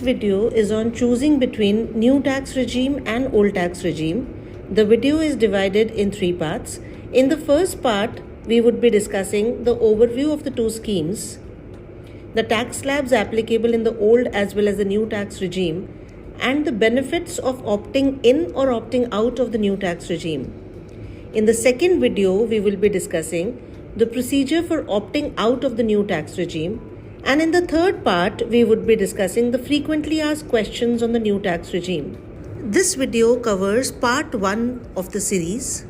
video is on choosing between new tax regime and old tax regime. The video is divided in three parts. In the first part, we would be discussing the overview of the two schemes, the tax slabs applicable in the old as well as the new tax regime, and the benefits of opting in or opting out of the new tax regime. In the second video, we will be discussing the procedure for opting out of the new tax regime. And in the third part, we would be discussing the frequently asked questions on the new tax regime. This video covers part 1 of the series.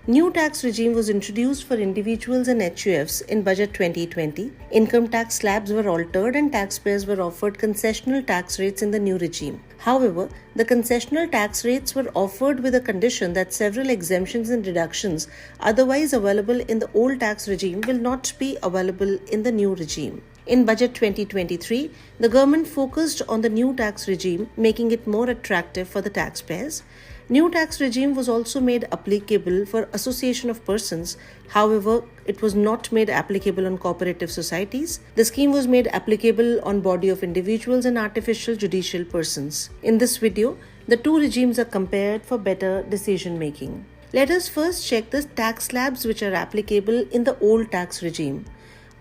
New tax regime was introduced for individuals and HUFs in Budget 2020. Income tax slabs were altered and taxpayers were offered concessional tax rates in the new regime. However, the concessional tax rates were offered with a condition that several exemptions and deductions otherwise available in the old tax regime will not be available in the new regime. In Budget 2023, the government focused on the new tax regime, making it more attractive for the taxpayers. New tax regime was also made applicable for association of persons. However, it was not made applicable on cooperative societies. The scheme was made applicable on body of individuals and artificial judicial persons. In this video, the two regimes are compared for better decision making. Let us first check the tax slabs which are applicable in the old tax regime.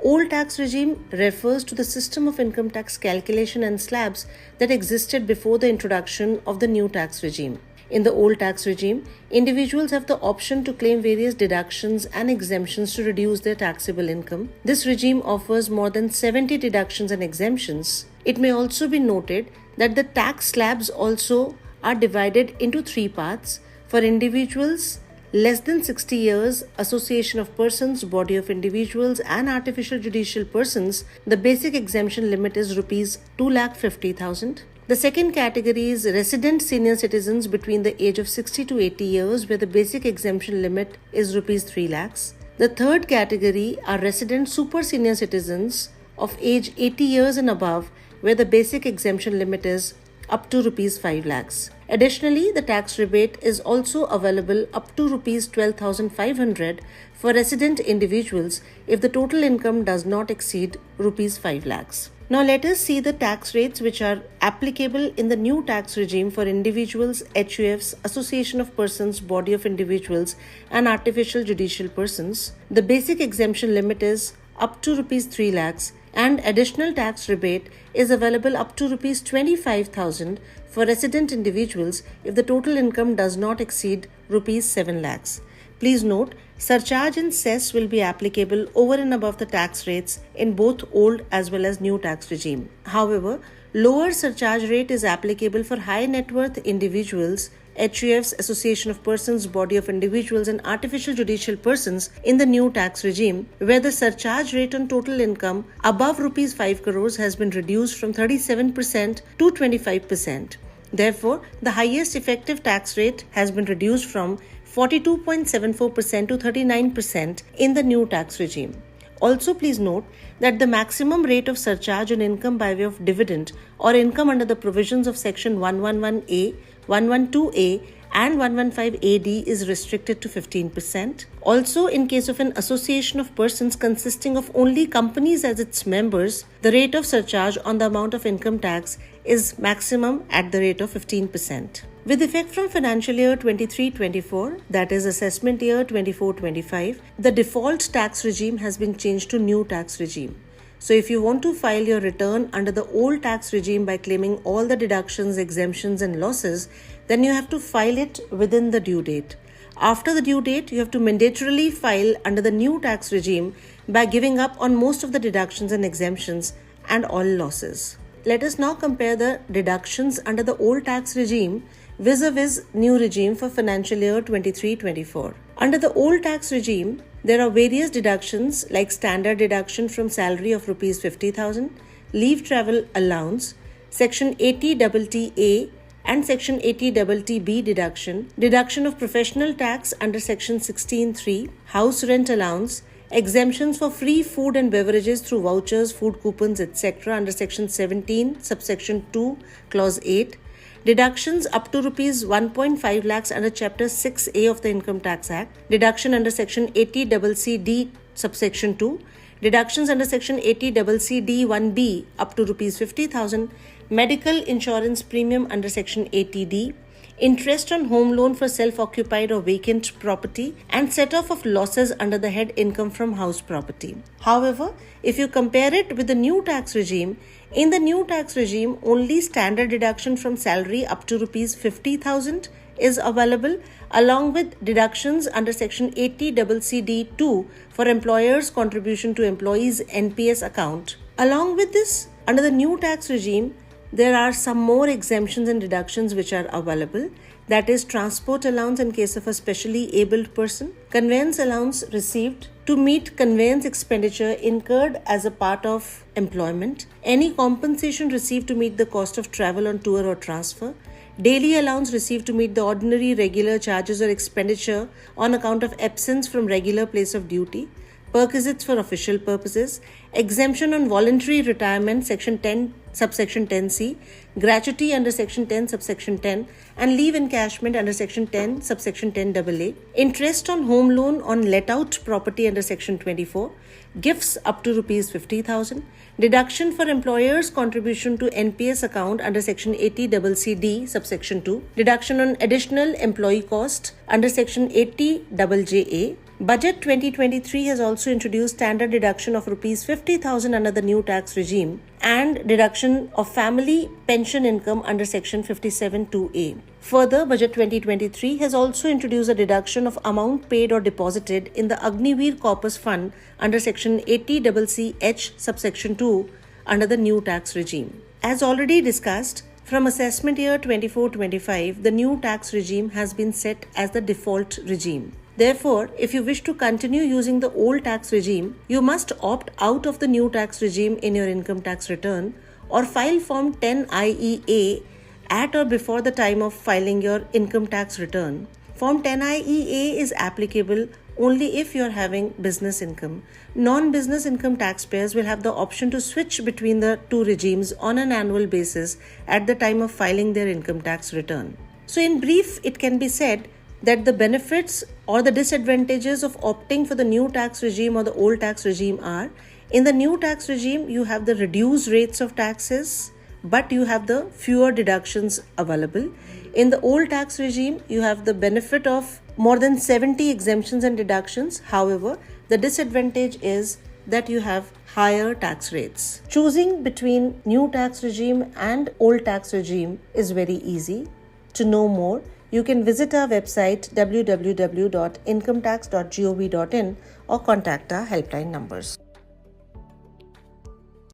Old tax regime refers to the system of income tax calculation and slabs that existed before the introduction of the new tax regime. In the old tax regime, individuals have the option to claim various deductions and exemptions to reduce their taxable income. This regime offers more than 70 deductions and exemptions. It may also be noted that the tax slabs also are divided into three parts. For individuals less than 60 years, association of persons, body of individuals and artificial judicial persons, the basic exemption limit is Rs 2,50,000. The second category is resident senior citizens between the age of 60 to 80 years, where the basic exemption limit is Rs 3 lakhs. The third category are resident super senior citizens of age 80 years and above, where the basic exemption limit is up to Rs 5 lakhs. Additionally, the tax rebate is also available up to Rs 12,500 for resident individuals if the total income does not exceed Rs 5 lakhs. Now let us see the tax rates which are applicable in the new tax regime for individuals, HUFs, association of persons, body of individuals and artificial judicial persons. The basic exemption limit is up to Rs 3 lakhs and additional tax rebate is available up to Rs 25,000 for resident individuals if the total income does not exceed Rs 7 lakhs. Please note, surcharge and cess will be applicable over and above the tax rates in both old as well as new tax regime. However, lower surcharge rate is applicable for high net worth individuals, HUFs, association of persons, body of individuals and artificial judicial persons in the new tax regime, where the surcharge rate on total income above Rs 5 crores has been reduced from 37% to 25%. Therefore, the highest effective tax rate has been reduced from 42.74% to 39% in the new tax regime. Also, please note that the maximum rate of surcharge on income by way of dividend or income under the provisions of Section 111A, 112A and 115AD is restricted to 15%. Also, in case of an association of persons consisting of only companies as its members, the rate of surcharge on the amount of income tax is maximum at the rate of 15%. With effect from financial year 23-24, that is assessment year 24-25, the default tax regime has been changed to new tax regime. So if you want to file your return under the old tax regime by claiming all the deductions, exemptions and losses, then you have to file it within the due date. After the due date, you have to mandatorily file under the new tax regime by giving up on most of the deductions and exemptions and all losses. Let us now compare the deductions under the old tax regime vis-a-vis new regime for financial year 23-24. Under the old tax regime, there are various deductions like standard deduction from salary of Rs 50,000, leave travel allowance, Section 80TTA and Section 80TTB deduction of professional tax under Section 16(3), house rent allowance, exemptions for free food and beverages through vouchers, food coupons, etc. under Section 17, subsection 2, clause 8, deductions up to Rs 1.5 lakhs under Chapter 6A of the Income Tax Act, deduction under Section 80CCD subsection 2, deductions under section 80CCD1B up to rupees 50,000, medical insurance premium under section 80D, interest on home loan for self-occupied or vacant property, and set-off of losses under the head income from house property. However, if you compare it with the new tax regime, in the new tax regime, only standard deduction from salary up to rupees 50,000 is available, along with deductions under section 80CCD2 for employers' contribution to employees' NPS account. Along with this, under the new tax regime, there are some more exemptions and deductions which are available. That is, transport allowance in case of a specially abled person, conveyance allowance received to meet conveyance expenditure incurred as a part of employment, any compensation received to meet the cost of travel on tour or transfer, daily allowance received to meet the ordinary regular charges or expenditure on account of absence from regular place of duty, perquisites for official purposes, exemption on voluntary retirement section 10 subsection 10C, gratuity under section 10 subsection 10, and leave encashment under section 10 subsection 10AA, interest on home loan on let out property under section 24, gifts up to rupees 50,000, deduction for employers' contribution to NPS account under section 80CCD subsection 2, deduction on additional employee cost under section 80JJA. Budget 2023 has also introduced standard deduction of rupees 50,000 under the new tax regime and deduction of family pension income under section 57(2)(a). Further, Budget 2023 has also introduced a deduction of amount paid or deposited in the Agniveer Corpus Fund under section 80CCH subsection 2 under the new tax regime. As already discussed, from assessment year 24-25, the new tax regime has been set as the default regime. Therefore, if you wish to continue using the old tax regime, you must opt out of the new tax regime in your income tax return or file Form 10IEA at or before the time of filing your income tax return. Form 10IEA is applicable only if you are having business income. Non-business income taxpayers will have the option to switch between the two regimes on an annual basis at the time of filing their income tax return. So in brief, it can be said that the benefits or the disadvantages of opting for the new tax regime or the old tax regime are: in the new tax regime, you have the reduced rates of taxes, but you have the fewer deductions available. In the old tax regime, you have the benefit of more than 70 exemptions and deductions. However, the disadvantage is that you have higher tax rates. Choosing between new tax regime and old tax regime is very easy. To know more, you can visit our website www.incometax.gov.in or contact our helpline numbers.